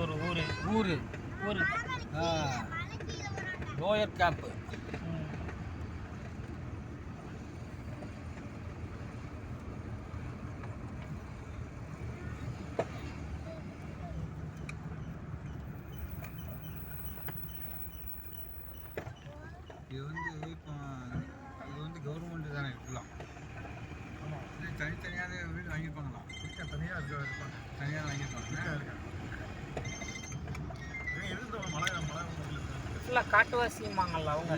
ஊரு ஊரு ஊரு ஊரு லோயர் கேப்பு. இது வந்து இப்போ இது வந்து கவர்மெண்ட் தானே இருக்கலாம். இது தனித்தனியான வீடு வாங்கியிருப்பாங்களா? தனியாக இருப்பாங்க. தனியாக வாங்கியிருப்பாங்க. ஃபுல்லாக காட்டுவாசிம்பாங்கல்ல அவங்க.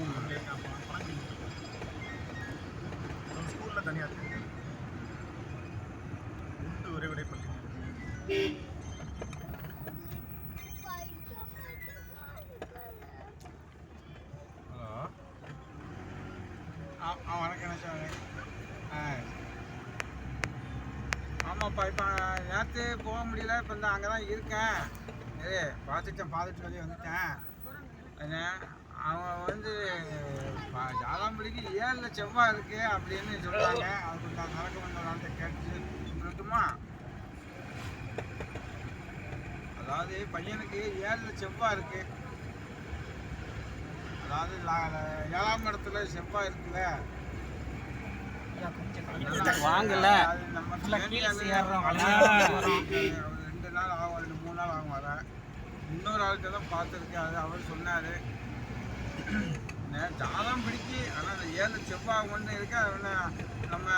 ஸ்கூலில் தனியாக இருக்கு. உண்டு ஒரே விடை பள்ளி. ஹலோ வணக்கம் சார். ஆமாப்பா, இப்போ நேற்று போக முடியல. இப்போ இந்த அங்கே தான் இருக்கேன். பார்த்துட்டு வெளியே வந்துட்டேன். அவன் வந்து ஜாலாம்படிக்கு 7 செவ்வாய் இருக்கு அப்படின்னு சொல்கிறாங்க. அதுக்கு நான் நடக்க வந்தவங்க கேட்டு சொல்லட்டுமா? அதாவது பையனுக்கு 7 செவ்வாய் இருக்கு. அதாவது 7ஆம் இடத்துல செவ்வாய் இருக்குல்ல, வாங்கல அது நம்ம 2 நாள் ஆகும், 2-3 நாள் ஆகும் வர. இன்னொரு ஆள்கிட்ட தான் பார்த்துருக்கேன். அது அவர் சொன்னார், ஜாதம் பிடிச்சி ஆனால் அந்த 7 செவ்வாய் ஒன்று இருக்கு. அது நம்ம